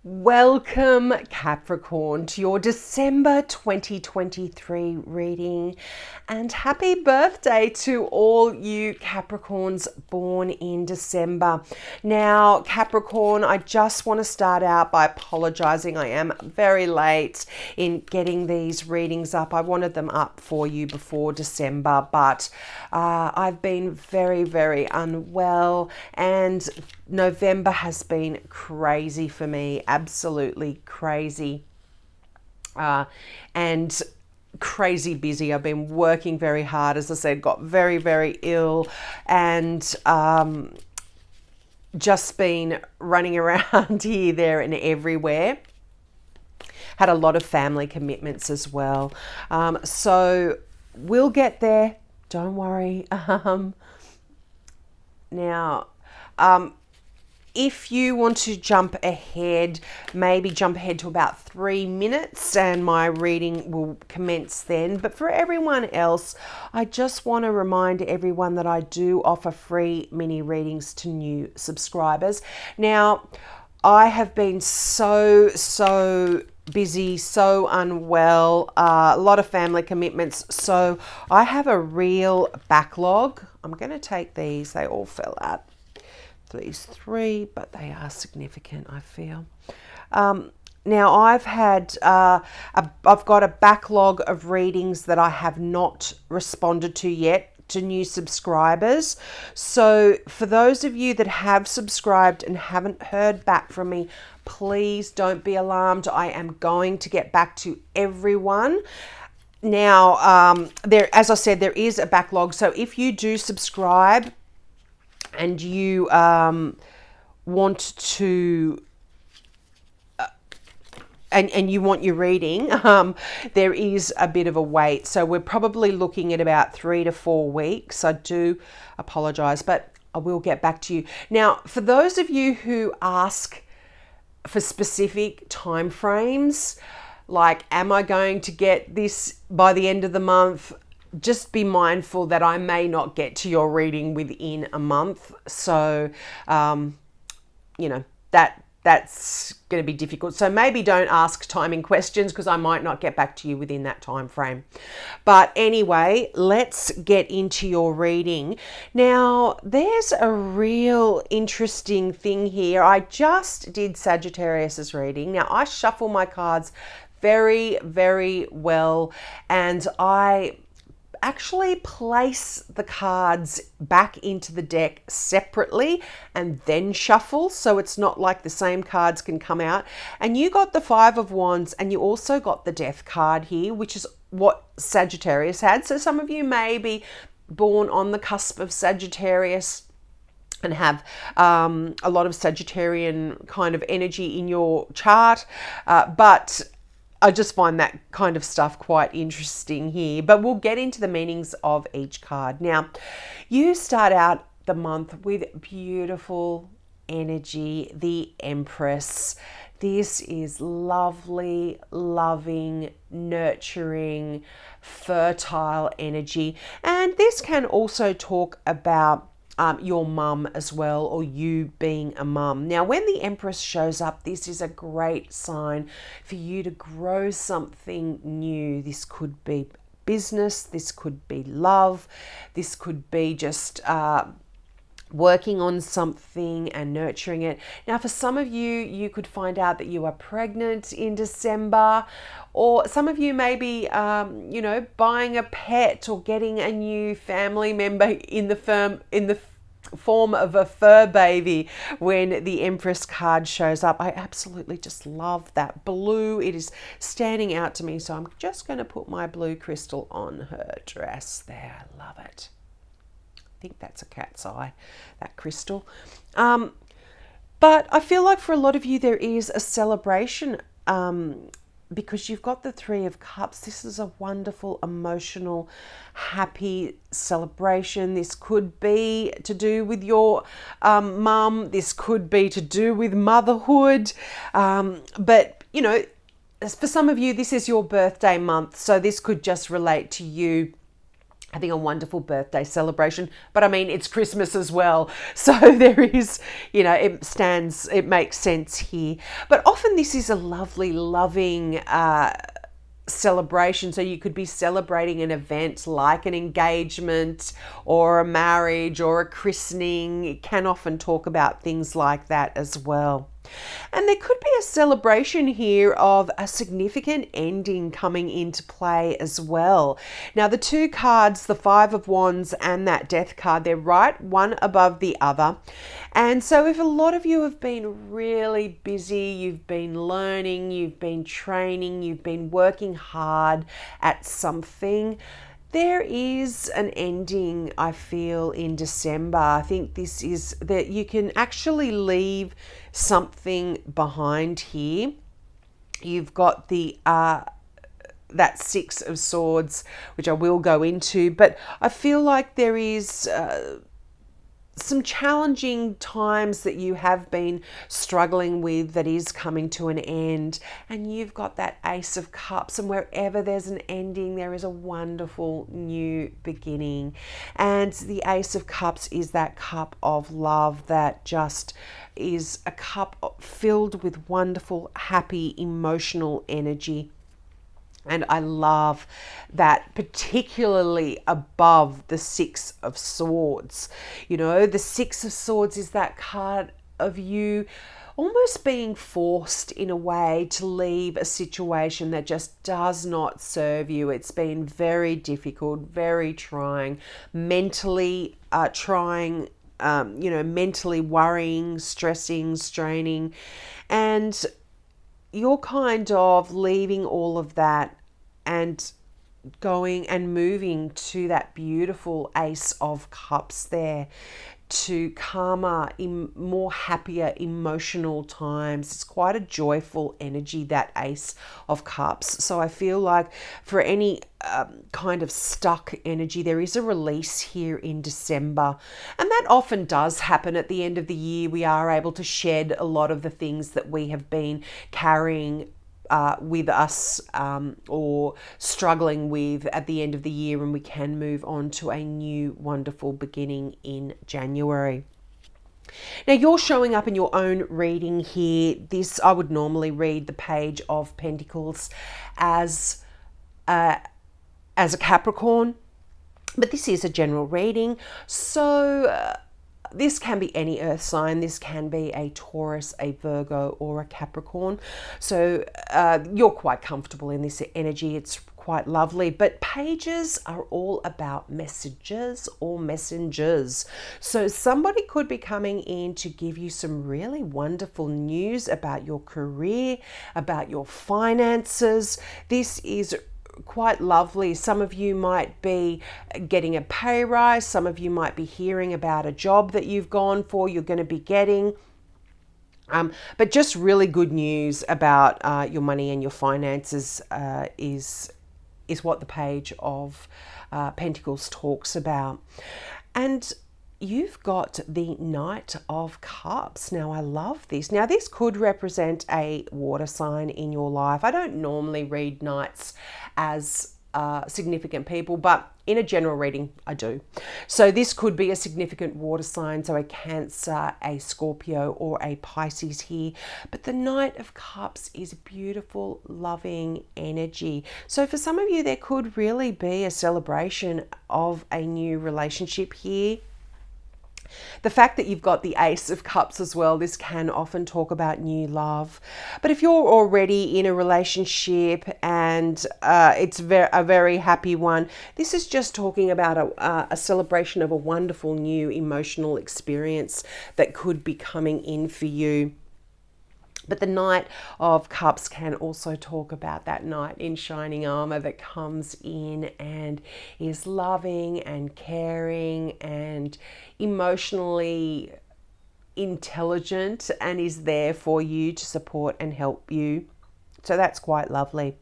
Welcome, Capricorn, to your December 2023 reading, and happy birthday to all you Capricorns born in December. Now, Capricorn, I just want to start out by apologizing. I am very late in getting these readings up. I wanted them up for you before December, but I've been very, very unwell, and November has been crazy for me, absolutely crazy, and crazy busy. I've been working very hard. As I said, got very, very ill, and just been running around here, there, and everywhere. Had a lot of family commitments as well. So we'll get there. Don't worry. Now, if you want to jump ahead, maybe jump ahead to about 3 minutes and my reading will commence then. But for everyone else, I just want to remind everyone that I do offer free mini readings to new subscribers. Now, I have been so busy, so unwell, a lot of family commitments. So I have a real backlog. I'm going to take these. They all fell out. These three, but they are significant, I feel. Now I've got a backlog of readings that I have not responded to yet to new subscribers. So for those of you that have subscribed and haven't heard back from me, please don't be alarmed. I am going to get back to everyone. Now, as I said, there is a backlog. So if you do subscribe and you want to and you want your reading, there is a bit of a wait. So we're probably looking at about 3 to 4 weeks. I do apologize, but I will get back to you. Now, for those of you who ask for specific time frames, like, am I going to get this by the end of the month? Just be mindful that I may not get to your reading within a month. So, that's going to be difficult. So maybe don't ask timing questions because I might not get back to you within that time frame. But anyway, let's get into your reading. Now, there's a real interesting thing here. I just did Sagittarius's reading. Now, I shuffle my cards very, very well, and I actually place the cards back into the deck separately and then shuffle, so it's not like the same cards can come out. And you got the Five of Wands, and you also got the Death card here, which is what Sagittarius had. So some of you may be born on the cusp of Sagittarius and have a lot of Sagittarian kind of energy in your chart, but I just find that kind of stuff quite interesting here, but we'll get into the meanings of each card. Now, you start out the month with beautiful energy, the Empress. This is lovely, loving, nurturing, fertile energy. And this can also talk about your mum as well, or you being a mum. Now, when the Empress shows up, this is a great sign for you to grow something new. This could be business, this could be love, this could be just working on something and nurturing it. Now, for some of you, you could find out that you are pregnant in December, or some of you may be, buying a pet or getting a new family member in the form of a fur baby when the Empress card shows up. I absolutely just love that blue. It is standing out to me, so I'm just going to put my blue crystal on her dress there. I love it. I think that's a cat's eye, that crystal. But I feel like for a lot of you there is a celebration because you've got the Three of Cups. This is a wonderful, emotional, happy celebration. This could be to do with your mum. This could be to do with motherhood. But, for some of you, this is your birthday month. So this could just relate to you having a wonderful birthday celebration. But I mean, it's Christmas as well. So there is, it makes sense here. But often this is a lovely, loving celebration. So you could be celebrating an event like an engagement or a marriage or a christening. It can often talk about things like that as well. And there could be a celebration here of a significant ending coming into play as well. Now, the two cards, the Five of Wands and that Death card, they're right one above the other. And so if a lot of you have been really busy, you've been learning, you've been training, you've been working hard at something, there is an ending, I feel, in December. I think this is that you can actually leave something behind here. You've got the that Six of Swords, which I will go into, but I feel like there is some challenging times that you have been struggling with that is coming to an end, and you've got that Ace of Cups, and wherever there's an ending there is a wonderful new beginning. And the Ace of Cups is that cup of love that just is a cup filled with wonderful, happy, emotional energy. And I love that, particularly above the Six of Swords. The Six of Swords is that card of you almost being forced in a way to leave a situation that just does not serve you. It's been very difficult, very trying, mentally trying, mentally worrying, stressing, straining. And you're kind of leaving all of that and going and moving to that beautiful Ace of Cups there, to calmer, more happier emotional times. It's quite a joyful energy, that Ace of Cups. So I feel like for any kind of stuck energy, there is a release here in December. And that often does happen at the end of the year. We are able to shed a lot of the things that we have been carrying with us or struggling with at the end of the year, and we can move on to a new wonderful beginning in January. Now, you're showing up in your own reading here. This, I would normally read the Page of Pentacles as a Capricorn, but this is a general reading. So this can be any earth sign. This can be a Taurus, a Virgo, or a Capricorn. So you're quite comfortable in this energy. It's quite lovely. But pages are all about messages or messengers. So somebody could be coming in to give you some really wonderful news about your career, about your finances. This is quite lovely. Some of you might be getting a pay rise. Some of you might be hearing about a job that you've gone for, you're going to be getting. But just really good news about your money and your finances is what the Page of Pentacles talks about. And you've got the Knight of Cups. Now, I love this. Now, this could represent a water sign in your life. I don't normally read knights as significant people, but in a general reading, I do. So this could be a significant water sign, so a Cancer, a Scorpio, or a Pisces here. But the Knight of Cups is a beautiful, loving energy. So for some of you, there could really be a celebration of a new relationship here. The fact that you've got the Ace of Cups as well, this can often talk about new love. But if you're already in a relationship and it's a very happy one, this is just talking about a celebration of a wonderful new emotional experience that could be coming in for you. But the Knight of Cups can also talk about that knight in shining armor that comes in and is loving and caring and emotionally intelligent and is there for you to support and help you. So that's quite lovely.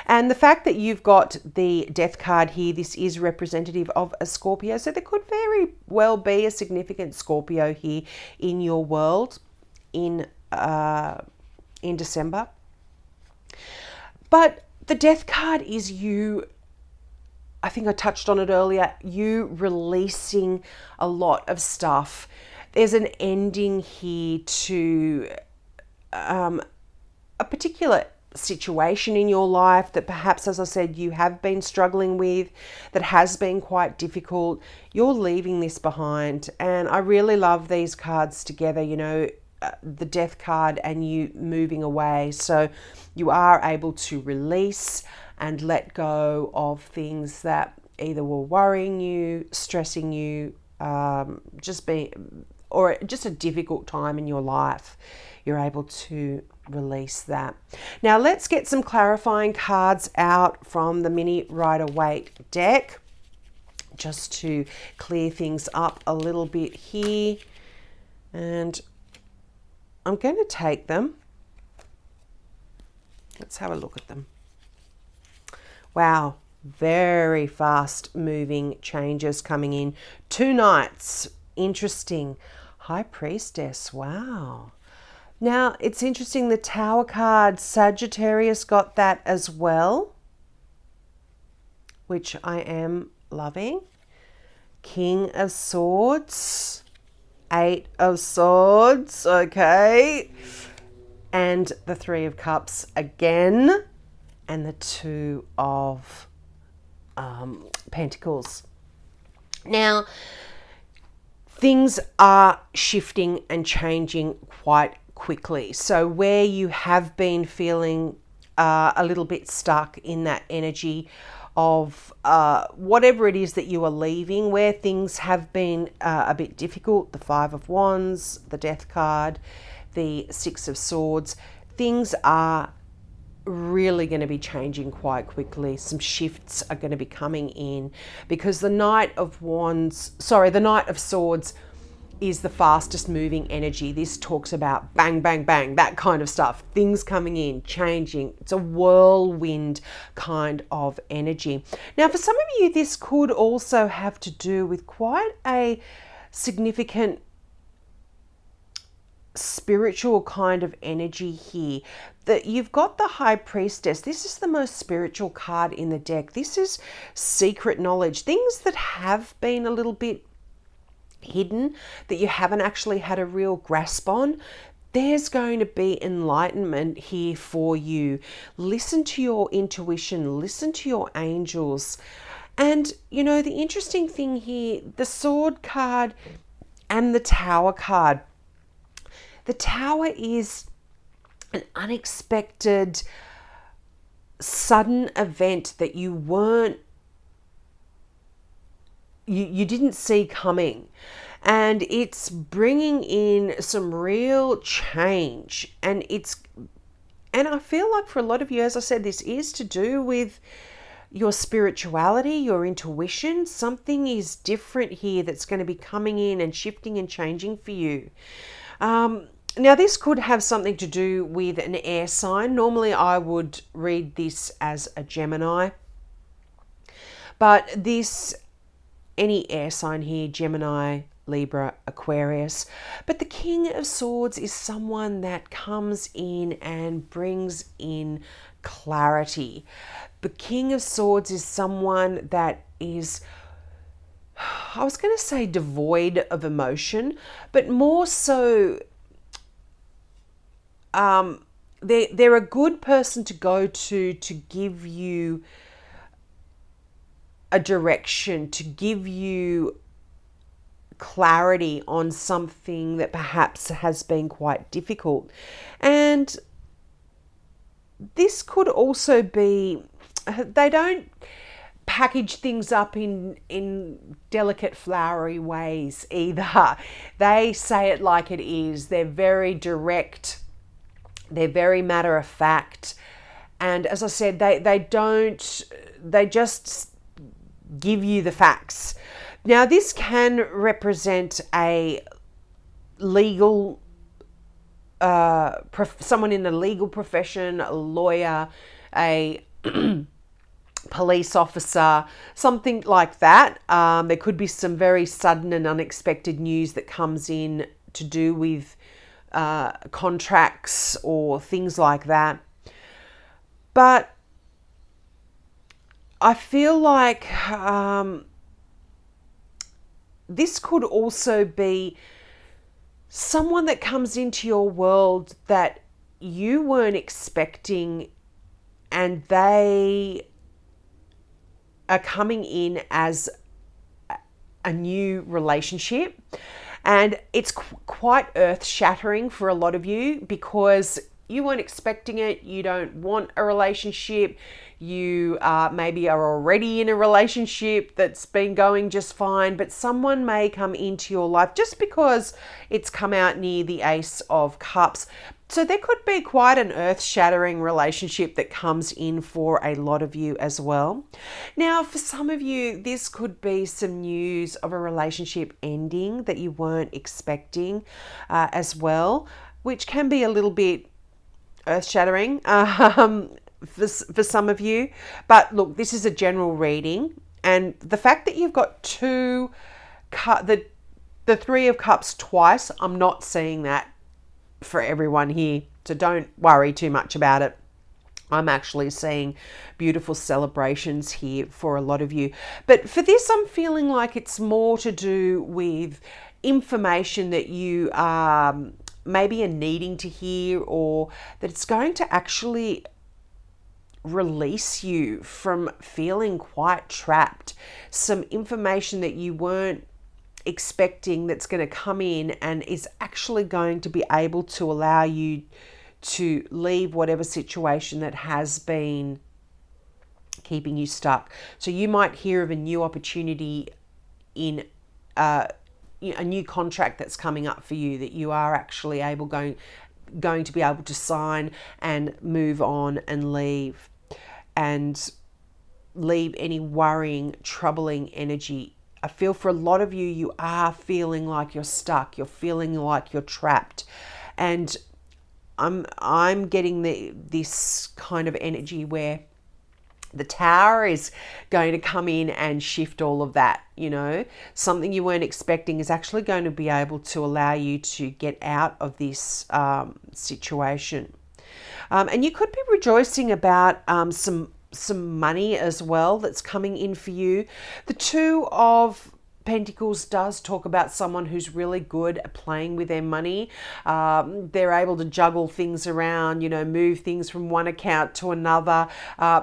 And the fact that you've got the Death card here, this is representative of a Scorpio. So there could very well be a significant Scorpio here in your world in December. But the Death card is you I think I touched on it earlier, you releasing a lot of stuff. There's an ending here to a particular situation in your life that perhaps, as I said, you have been struggling with, that has been quite difficult. You're leaving this behind. And I really love these cards together, you know, the death card and you moving away. So you are able to release and let go of things that either were worrying you, stressing you, or just a difficult time in your life. You're able to release that. Now let's get some clarifying cards out from the mini Rider-Waite deck, just to clear things up a little bit here. And I'm going to take them. Let's have a look at them. Wow, very fast moving changes coming in. 2 Knights, interesting. High Priestess, wow. Now, it's interesting, the Tower card, Sagittarius got that as well, which I am loving. King of Swords, 8 of Swords, okay. And the 3 of Cups again, and the 2 of Pentacles. Now, things are shifting and changing quite quickly. So where you have been feeling a little bit stuck in that energy of whatever it is that you are leaving, where things have been a bit difficult, the 5 of Wands, the Death card, the 6 of Swords, things are really going to be changing quite quickly. Some shifts are going to be coming in because the Knight of Swords is the fastest moving energy. This talks about bang, bang, bang, that kind of stuff. Things coming in, changing. It's a whirlwind kind of energy. Now, for some of you, this could also have to do with quite a significant spiritual kind of energy here. That you've got the High Priestess. This is the most spiritual card in the deck. This is secret knowledge, things that have been a little bit hidden, that you haven't actually had a real grasp on. There's going to be enlightenment here for you. Listen to your intuition, listen to your angels. And you know, the interesting thing here, the Sword card and the Tower card. The Tower is an unexpected, sudden event that you didn't see coming. And it's bringing in some real change. And I feel like for a lot of you, as I said, this is to do with your spirituality, your intuition. Something is different here that's going to be coming in and shifting and changing for you. Now, this could have something to do with an air sign. Normally, I would read this as a Gemini. But any air sign here, Gemini, Libra, Aquarius. But the King of Swords is someone that comes in and brings in clarity. The King of Swords is someone that is, I was going to say devoid of emotion, but more so, they're a good person to go to give you a direction, to give you clarity on something that perhaps has been quite difficult. And this could also be, they don't package things up in delicate flowery ways either. They say it like it is. They're very direct. They're very matter of fact. And as I said, they just give you the facts. Now, this can represent a legal, someone in the legal profession, a lawyer, a police officer, something like that. There could be some very sudden and unexpected news that comes in to do with contracts or things like that. But I feel like this could also be someone that comes into your world that you weren't expecting, and they are coming in as a new relationship. And it's quite earth-shattering for a lot of you because you weren't expecting it. You don't want a relationship. You maybe are already in a relationship that's been going just fine, but someone may come into your life just because it's come out near the Ace of Cups. So there could be quite an earth-shattering relationship that comes in for a lot of you as well. Now, for some of you, this could be some news of a relationship ending that you weren't expecting as well, which can be a little bit earth-shattering for some of you. But look, this is a general reading, and the fact that you've got the Three of Cups twice, I'm not seeing that for everyone here, so don't worry too much about it. I'm actually seeing beautiful celebrations here for a lot of you. But for this, I'm feeling like it's more to do with information that you maybe are needing to hear, or that it's going to actually release you from feeling quite trapped. Some information that you weren't expecting that's going to come in and is actually going to be able to allow you to leave whatever situation that has been keeping you stuck. So you might hear of a new opportunity in a new contract that's coming up for you that you are actually going to be able to sign and move on and leave any worrying, troubling energy. I feel for a lot of you, you are feeling like you're stuck. You're feeling like you're trapped. And I'm getting this kind of energy where the Tower is going to come in and shift all of that. Something you weren't expecting is actually going to be able to allow you to get out of this situation. And you could be rejoicing about some money as well that's coming in for you. The Two of Pentacles does talk about someone who's really good at playing with their money. They're able to juggle things around, move things from one account to another,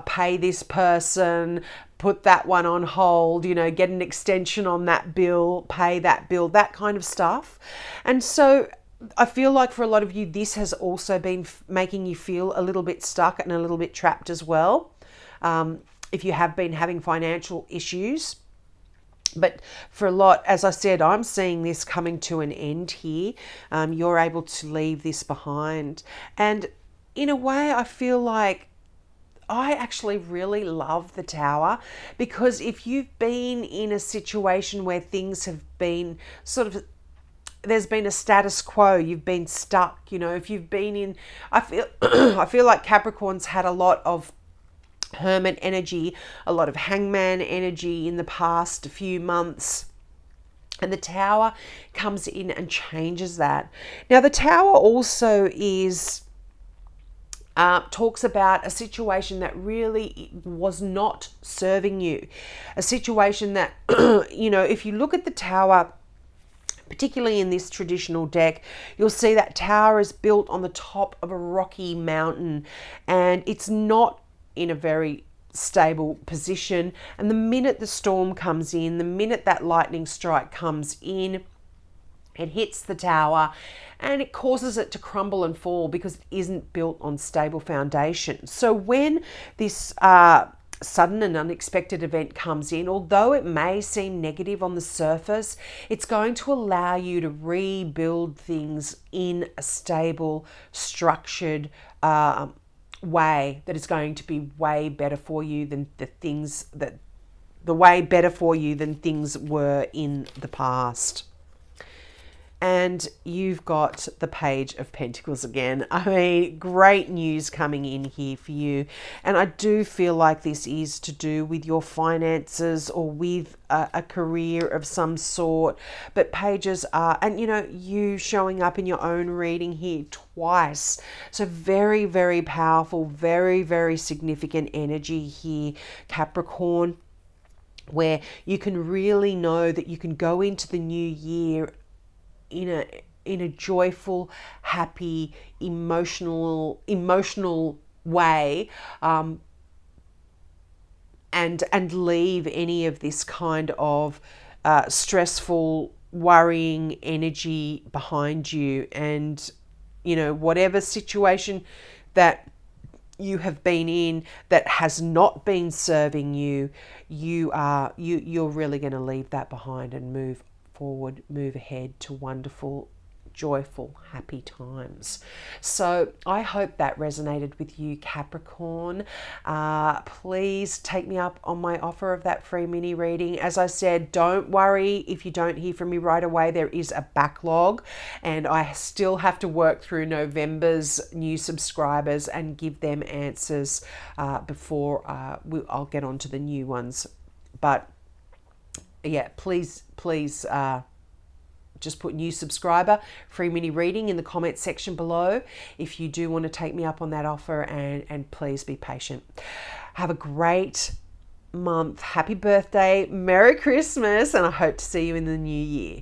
pay this person, put that one on hold, get an extension on that bill, pay that bill, that kind of stuff. And so I feel like for a lot of you, this has also been making you feel a little bit stuck and a little bit trapped as well. If you have been having financial issues. But for a lot, as I said, I'm seeing this coming to an end here. You're able to leave this behind. And in a way, I feel like I actually really love the Tower, because if you've been in a situation where things have been there's been a status quo, you've been stuck, if you've been in, I feel like Capricorn's had a lot of Hermit energy, a lot of Hangman energy in the past few months. And the Tower comes in and changes that. Now, the Tower also talks about a situation that really was not serving you. A situation that, if you look at the Tower, particularly in this traditional deck, you'll see that Tower is built on the top of a rocky mountain, and it's not in a very stable position. And the minute the storm comes in, the minute that lightning strike comes in, it hits the Tower and it causes it to crumble and fall because it isn't built on stable foundation. So when this sudden and unexpected event comes in, although it may seem negative on the surface, it's going to allow you to rebuild things in a stable, structured way that is going to be way better for you than things were in the past. And you've got the Page of Pentacles again. I mean, great news coming in here for you. And I do feel like this is to do with your finances or with a career of some sort. But pages are, and you know, you showing up in your own reading here twice. So very, very powerful, very, very significant energy here, Capricorn, where you can really know that you can go into the new year in a joyful, happy, emotional way, and leave any of this kind of stressful, worrying energy behind you. And you know, whatever situation that you have been in that has not been serving you, you're really going to leave that behind and move forward, move ahead to wonderful, joyful, happy times. So I hope that resonated with you, Capricorn. Please take me up on my offer of that free mini reading. As I said, don't worry if you don't hear from me right away. There is a backlog, and I still have to work through November's new subscribers and give them answers before I'll get on to the new ones. But yeah, please just put new subscriber, free mini reading in the comments section below if you do want to take me up on that offer, and please be patient. Have a great month. Happy birthday, Merry Christmas, and I hope to see you in the new year.